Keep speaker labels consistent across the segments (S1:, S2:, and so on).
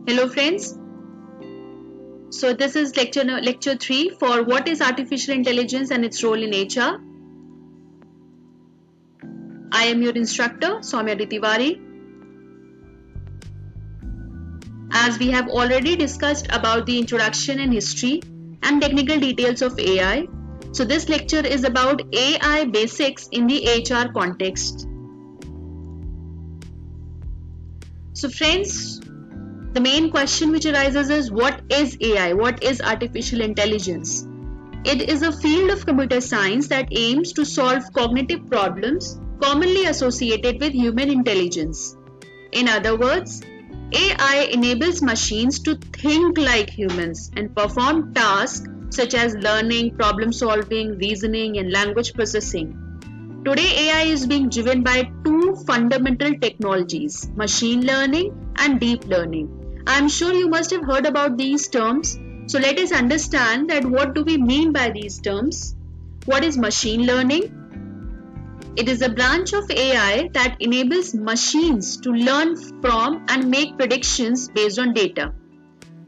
S1: Hello friends. So this is lecture 3 for what is artificial intelligence and its role in HR. I am your instructor Soumya Tiwari. As we have already discussed about the introduction and history and technical details of AI, so this lecture is about AI basics in the HR context. So friends, the main question which arises is, what is AI? What is artificial intelligence? It is a field of computer science that aims to solve cognitive problems commonly associated with human intelligence. In other words, AI enables machines to think like humans and perform tasks such as learning, problem solving, reasoning, and language processing. Today, AI is being driven by two fundamental technologies, machine learning and deep learning. I am sure you must have heard about these terms. So let us understand that what do we mean by these terms. What is machine learning? It is a branch of AI that enables machines to learn from and make predictions based on data.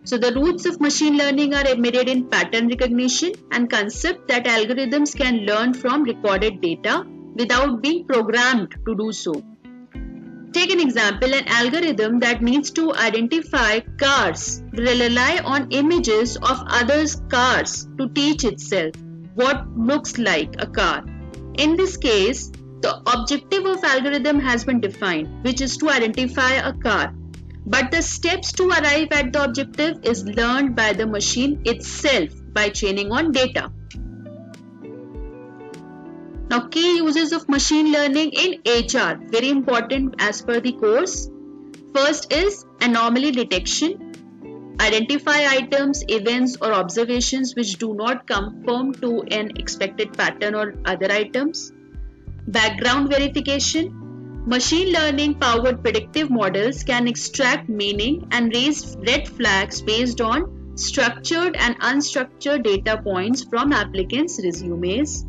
S1: So the roots of machine learning are embedded in pattern recognition and concept that algorithms can learn from recorded data without being programmed to do so. Take an example, an algorithm that needs to identify cars will rely on images of others' cars to teach itself what looks like a car. In this case, the objective of algorithm has been defined, which is to identify a car. But the steps to arrive at the objective is learned by the machine itself by training on data. Now, key uses of machine learning in HR, very important as per the course. First is anomaly detection. Identify items, events or observations which do not conform to an expected pattern or other items. Background verification. Machine learning powered predictive models can extract meaning and raise red flags based on structured and unstructured data points from applicants' resumes.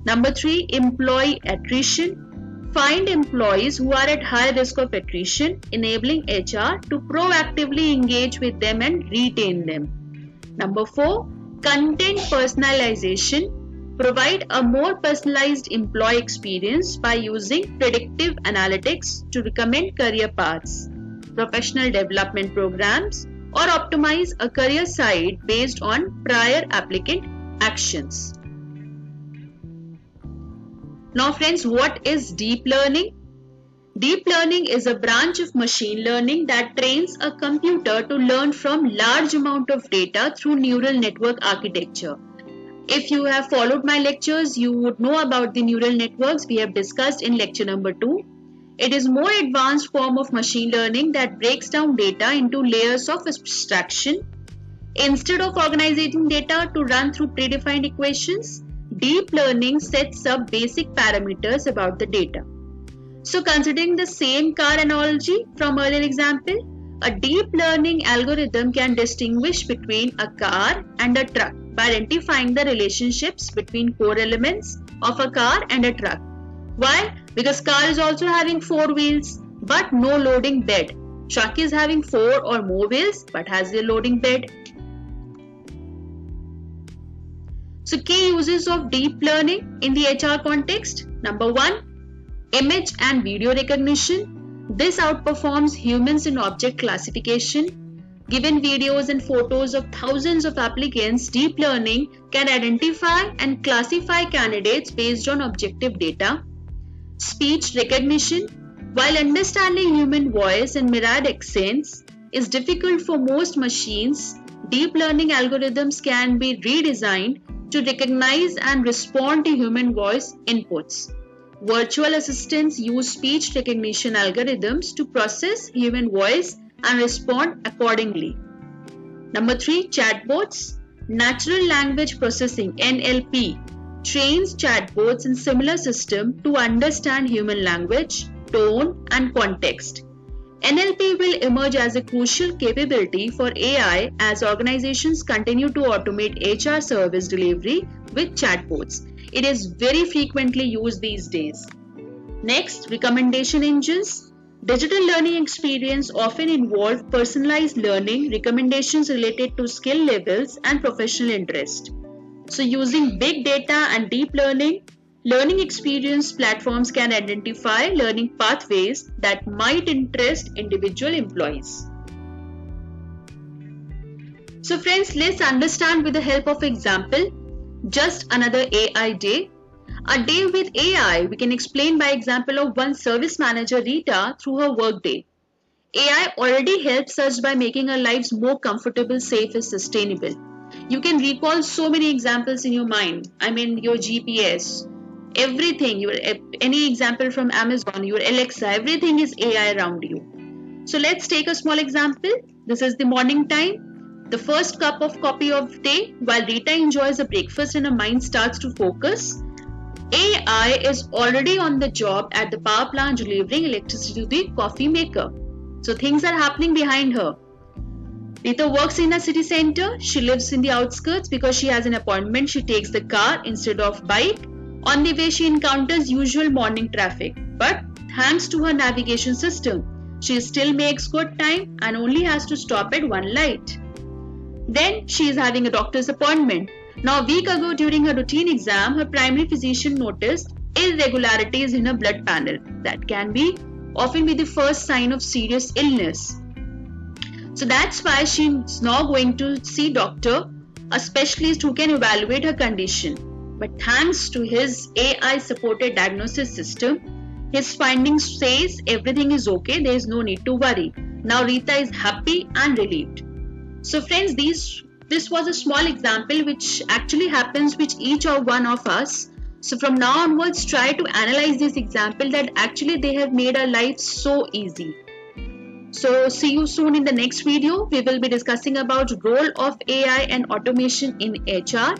S1: Number 3, employee attrition. Find employees who are at high risk of attrition, enabling HR to proactively engage with them and retain them. Number 4, content personalization. Provide a more personalized employee experience by using predictive analytics to recommend career paths, professional development programs, or optimize a career site based on prior applicant actions. Now friends, what is deep learning? Deep learning is a branch of machine learning that trains a computer to learn from large amount of data through neural network architecture. If you have followed my lectures, you would know about the neural networks we have discussed in lecture number 2. It is more advanced form of machine learning that breaks down data into layers of abstraction. Instead of organizing data to run through predefined equations, deep learning sets up basic parameters about the data. So considering the same car analogy from earlier example, a deep learning algorithm can distinguish between a car and a truck by identifying the relationships between core elements of a car and a truck. Why? Because car is also having 4 wheels but no loading bed. Truck is having 4 or more wheels but has a loading bed. So key uses of deep learning in the HR context. Number 1, image and video recognition. This outperforms humans in object classification. Given videos and photos of thousands of applicants, deep learning can identify and classify candidates based on objective data. Speech recognition. While understanding human voice and myriad accents is difficult for most machines, deep learning algorithms can be redesigned to recognize and respond to human voice inputs. Virtual assistants use speech recognition algorithms to process human voice and respond accordingly. Number 3, chatbots. Natural language processing (NLP) trains chatbots in similar system to understand human language, tone, and context. NLP will emerge as a crucial capability for AI as organizations continue to automate HR service delivery with chatbots. It is very frequently used these days. Next, recommendation engines. Digital learning experience often involve personalized learning, recommendations related to skill levels and professional interest. So using big data and deep learning experience platforms can identify learning pathways that might interest individual employees. So friends, let's understand with the help of example, just another AI day. A day with AI, we can explain by example of one service manager, Rita, through her workday. AI already helps us by making our lives more comfortable, safe, and sustainable. You can recall so many examples in your mind. I mean, your GPS, everything, any example from Amazon, your Alexa, everything is AI around you. So let's take a small example. This is the morning time. The first cup of coffee of day, while Rita enjoys a breakfast and her mind starts to focus, AI is already on the job at the power plant delivering electricity to the coffee maker. So things are happening behind her. Rita works in a city center. She lives in the outskirts. Because she has an appointment, she takes the car instead of bike. On the way, she encounters usual morning traffic. But thanks to her navigation system, she still makes good time and only has to stop at one light. Then she is having a doctor's appointment. Now a week ago during her routine exam, her primary physician noticed irregularities in her blood panel. That can often be the first sign of serious illness. So that's why she's now going to see doctor, a specialist who can evaluate her condition. But thanks to his AI supported diagnosis system, his findings says everything is okay, there is no need to worry. Now Rita is happy and relieved. So friends, this was a small example which actually happens with each or one of us. So from now onwards, try to analyze this example that actually they have made our life so easy. So see you soon in the next video. We will be discussing about role of AI and automation in HR.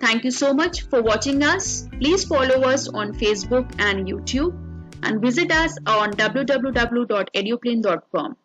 S1: Thank you so much for watching us. Please follow us on Facebook and YouTube and visit us on www.eduplane.com.